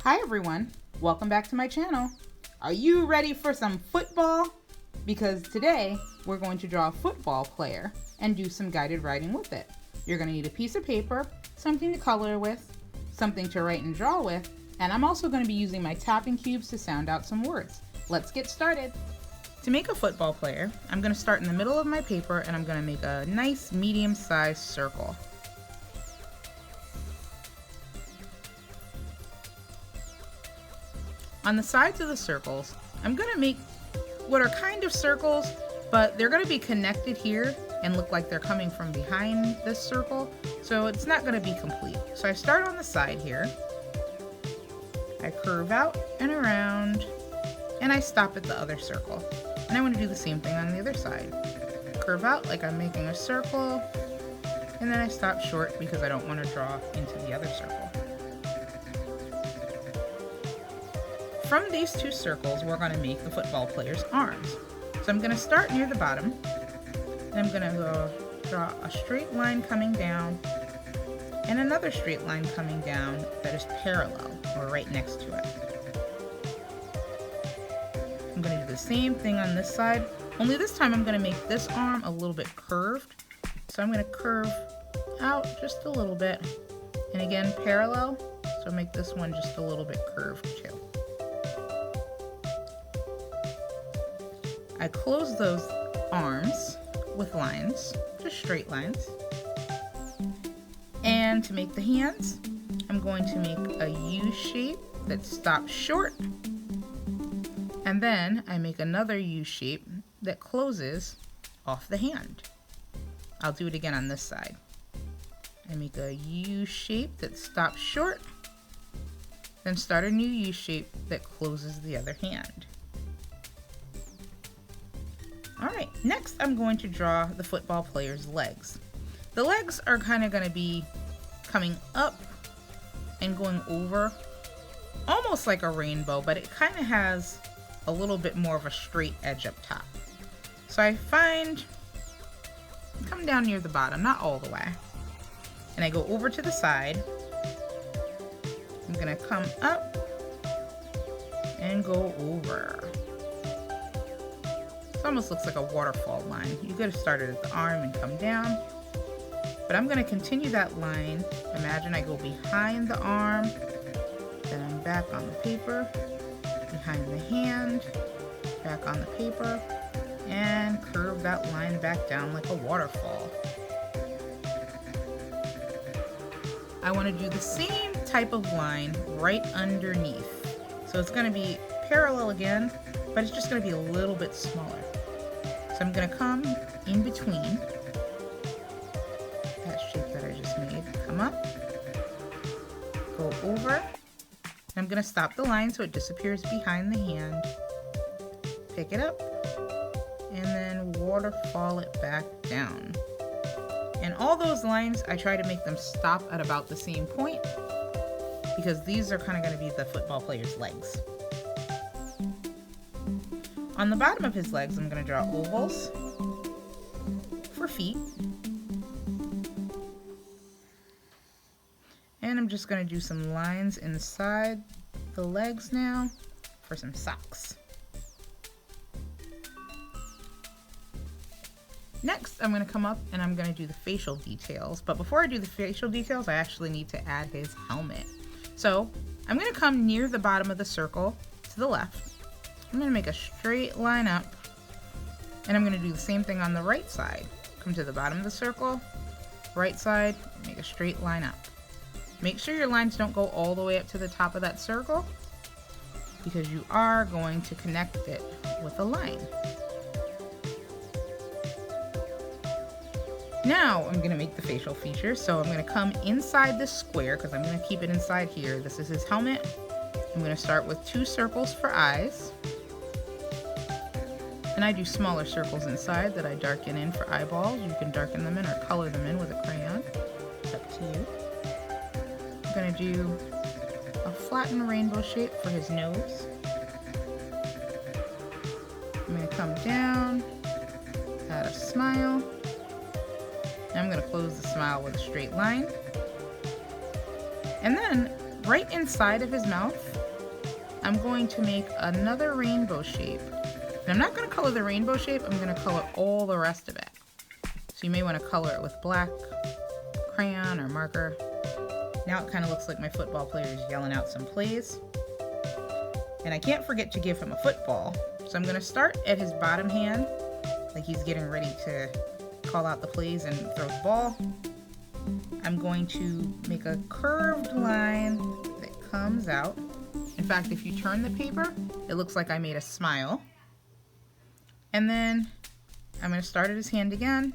Hi everyone, welcome back to my channel. Are you ready for some football? Because today we're going to draw a football player and do some guided writing with it. You're going to need a piece of paper, something to color with, something to write and draw with, and I'm also going to be using my tapping cubes to sound out some words. Let's get started. To make a football player, I'm going to start in the middle of my paper and I'm going to make a nice medium-sized circle. On the sides of the circles, I'm going to make what are kind of circles, but they're going to be connected here and look like they're coming from behind this circle, so it's not going to be complete. So I start on the side here, I curve out and around, and I stop at the other circle. And I want to do the same thing on the other side. Curve out like I'm making a circle, and then I stop short because I don't want to draw into the other circle. From these two circles, we're going to make the football player's arms. So I'm going to start near the bottom, and I'm going to go draw a straight line coming down, and another straight line coming down that is parallel, or right next to it. I'm going to do the same thing on this side, only this time I'm going to make this arm a little bit curved. So I'm going to curve out just a little bit, and again parallel, so make this one just a little bit curved too. I close those arms with lines, just straight lines. And to make the hands, I'm going to make a U shape that stops short. And then I make another U shape that closes off the hand. I'll do it again on this side. I make a U shape that stops short, then start a new U shape that closes the other hand. Alright, next I'm going to draw the football player's legs. The legs are kind of going to be coming up and going over, almost like a rainbow, but it kind of has a little bit more of a straight edge up top. So I come down near the bottom, not all the way, and I go over to the side. I'm going to come up and go over. Almost looks like a waterfall line. You could have started at the arm and come down, but I'm going to continue that line. Imagine I go behind the arm, then I'm back on the paper, behind the hand, back on the paper, and curve that line back down like a waterfall. I want to do the same type of line right underneath. So it's going to be parallel again, but it's just going to be a little bit smaller. So I'm going to come in between that shape that I just made, come up, go over, and I'm going to stop the line so it disappears behind the hand, pick it up, and then waterfall it back down. And all those lines, I try to make them stop at about the same point because these are kind of going to be the football player's legs. On the bottom of his legs, I'm going to draw ovals for feet. And I'm just going to do some lines inside the legs now for some socks. Next, I'm going to come up and I'm going to do the facial details. But before I do the facial details, I actually need to add his helmet. So I'm going to come near the bottom of the circle to the left. I'm going to make a straight line up, and I'm going to do the same thing on the right side. Come to the bottom of the circle, right side, make a straight line up. Make sure your lines don't go all the way up to the top of that circle because you are going to connect it with a line. Now I'm going to make the facial features, so I'm going to come inside this square because I'm going to keep it inside here. This is his helmet. I'm going to start with 2 circles for eyes. And I do smaller circles inside that I darken in for eyeballs. You can darken them in or color them in with a crayon. It's up to you. I'm going to do a flattened rainbow shape for his nose. I'm going to come down, add a smile. And I'm going to close the smile with a straight line. And then Right inside of his mouth, I'm going to make another rainbow shape. And I'm not going to color the rainbow shape, I'm going to color all the rest of it. So you may want to color it with black crayon or marker. Now it kind of looks like my football player is yelling out some plays. And I can't forget to give him a football. So I'm going to start at his bottom hand, like he's getting ready to call out the plays and throw the ball. I'm going to make a curved line that comes out. In fact, if you turn the paper, it looks like I made a smile. And then I'm going to start at his hand again,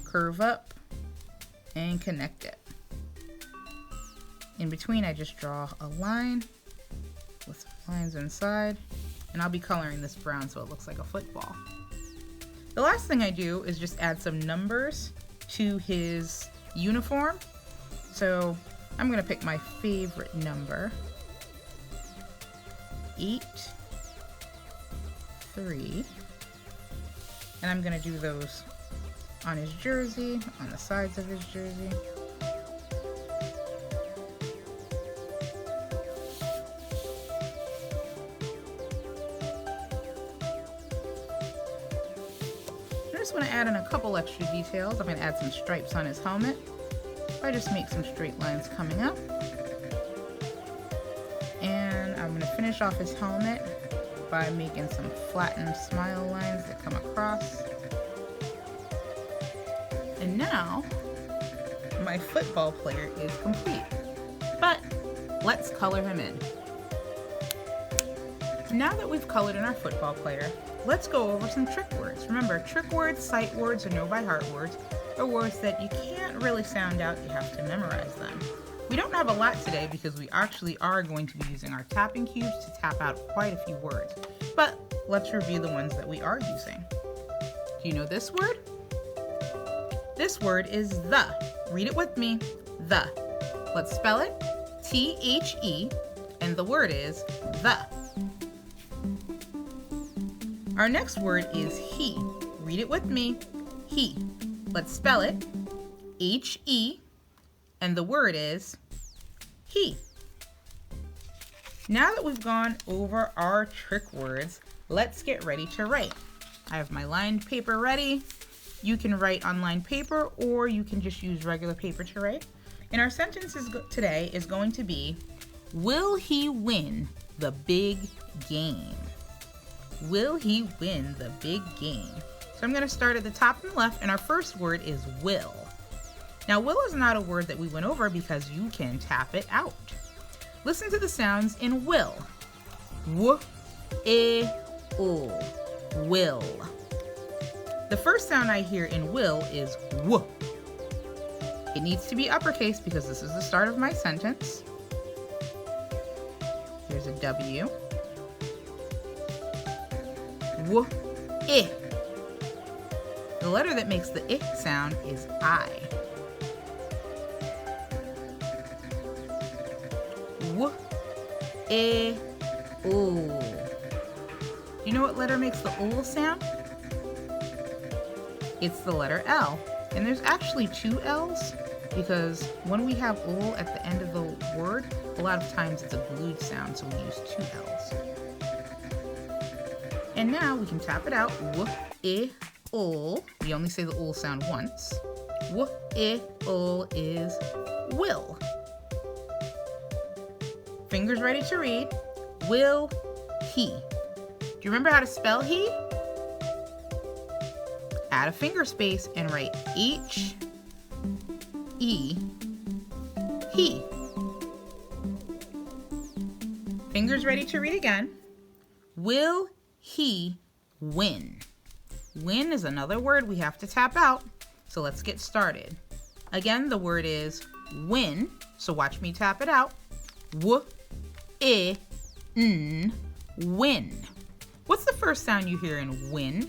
curve up, and connect it. In between, I just draw a line with lines inside, and I'll be coloring this brown so it looks like a football. The last thing I do is just add some numbers to his uniform. So I'm going to pick my favorite number, 8, 3, and I'm going to do those on his jersey, on the sides of his jersey. I just want to add in a couple extra details. I'm going to add some stripes on his helmet. I just make some straight lines coming up. And I'm going to finish off his helmet by making some flattened smile lines that come across. And now my football player is complete. But let's color him in. Now that we've colored in our football player, let's go over some trick words. Remember, trick words, sight words, or know by heart words are words that you can't really sound out, you have to memorize them. We don't have a lot today because we actually are going to be using our tapping cubes to tap out quite a few words. But let's review the ones that we are using. Do you know this word? This word is the. Read it with me, the. Let's spell it, T-H-E, and the word is the. Our next word is he. Read it with me, he. Let's spell it, H-E, and the word is he. Now that we've gone over our trick words, let's get ready to write. I have my lined paper ready. You can write on lined paper or you can just use regular paper to write. And our sentences today is going to be, will he win the big game? Will he win the big game? So I'm going to start at the top and left, and our first word is will. Now, will is not a word that we went over because you can tap it out. Listen to the sounds in will. W, I, U, will. The first sound I hear in will is w. It needs to be uppercase because this is the start of my sentence. Here's a W. W, I. The letter that makes the I sound is I. W, I, U. Do you know what letter makes the U sound? It's the letter L. And there's actually two L's because when we have U at the end of the word, a lot of times it's a glued sound, so we use two L's. And now we can tap it out. W, I, U. We only say the U sound once. W, I, U is will. Fingers ready to read. Will he? Do you remember how to spell he? Add a finger space and write H, E, he. Fingers ready to read again. Will he win? Win is another word we have to tap out, so let's get started. Again, the word is win, so watch me tap it out. W, I, N, win. What's the first sound you hear in win?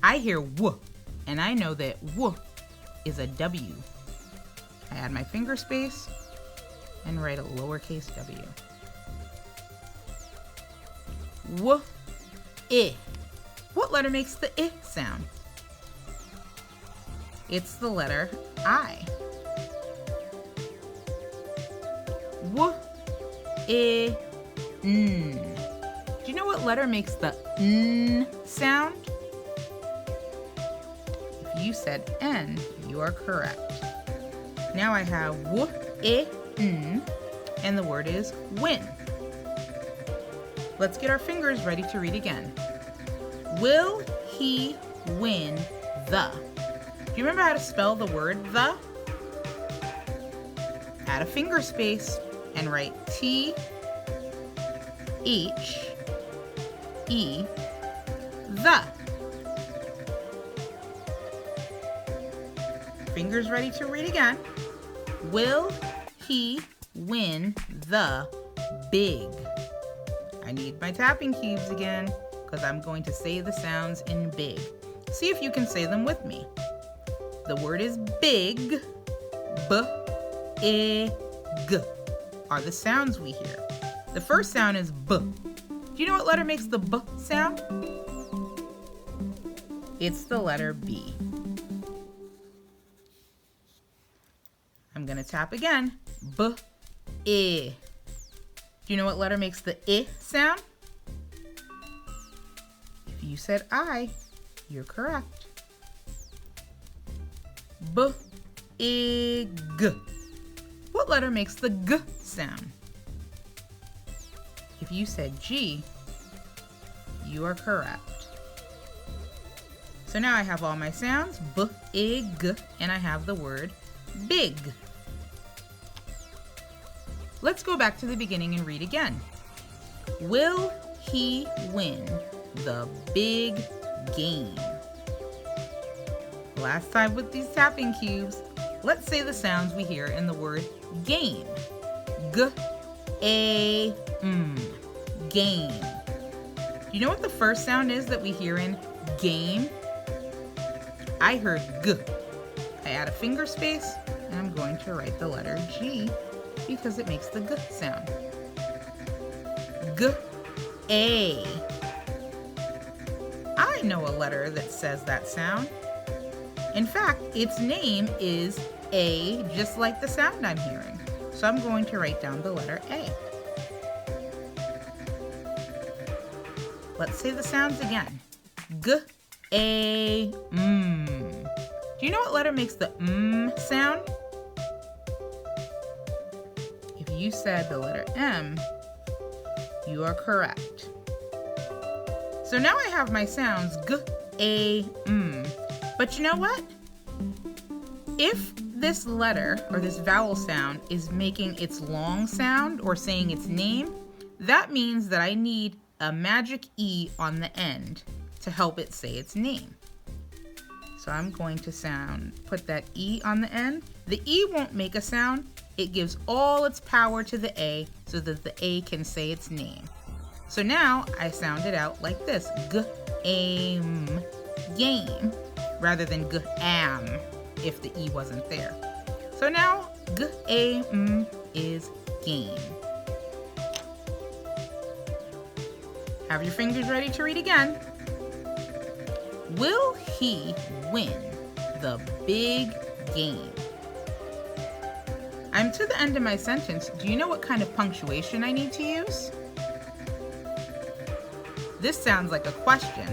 I hear W, and I know that W is a W. I add my finger space and write a lowercase w. W, I. What letter makes the I sound? It's the letter I. I, N. Do you know what letter makes the N sound? If you said N, you are correct. Now I have W, I, N, and the word is win. Let's get our fingers ready to read again. Will he win the? Do you remember how to spell the word the? Add a finger space and write T, H, E, the. Fingers ready to read again. Will he win the big? I need my tapping cubes again because I'm going to say the sounds in big. See if you can say them with me. The word is big. B, I, G are the sounds we hear. The first sound is B. Do you know what letter makes the B sound? It's the letter B. I'm going to tap again. B, I. Do you know what letter makes the I sound? If you said I, you're correct. B, I, G. What letter makes the G sound? If you said G, you are correct. So now I have all my sounds, B, I, G, and I have the word big. Let's go back to the beginning and read again. Will he win the big game? Last time with these tapping cubes, let's say the sounds we hear in the word game. G, A, M, game. Do you know what the first sound is that we hear in game? I heard G. I add a finger space and I'm going to write the letter G because it makes the G sound. G, A. I know a letter that says that sound. In fact, its name is A, just like the sound I'm hearing. So I'm going to write down the letter A. Let's say the sounds again. G, A, M. Do you know what letter makes the M sound? If you said the letter M, you are correct. So now I have my sounds G, A, M. But you know what? If this letter or this vowel sound is making its long sound or saying its name, that means that I need a magic E on the end to help it say its name. So I'm going to put that E on the end. The E won't make a sound. It gives all its power to the A so that the A can say its name. So now I sound it out like this. G-A-M, game, rather than G-am if the E wasn't there. So now G-A-M is game. Have your fingers ready to read again. Will he win the big game? I'm to the end of my sentence. Do you know what kind of punctuation I need to use? This sounds like a question,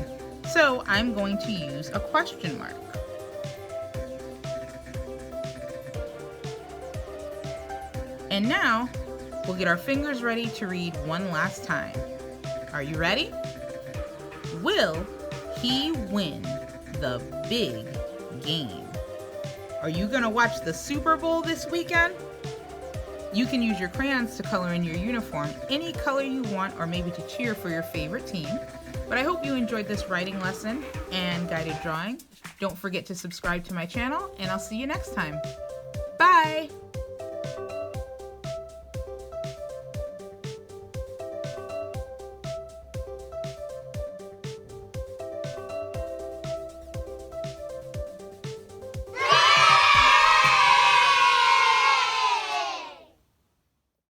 so I'm going to use a question mark. And now, we'll get our fingers ready to read one last time. Are you ready? Will he win the big game? Are you gonna watch the Super Bowl this weekend? You can use your crayons to color in your uniform any color you want, or maybe to cheer for your favorite team. But I hope you enjoyed this writing lesson and guided drawing. Don't forget to subscribe to my channel, and I'll see you next time. Bye!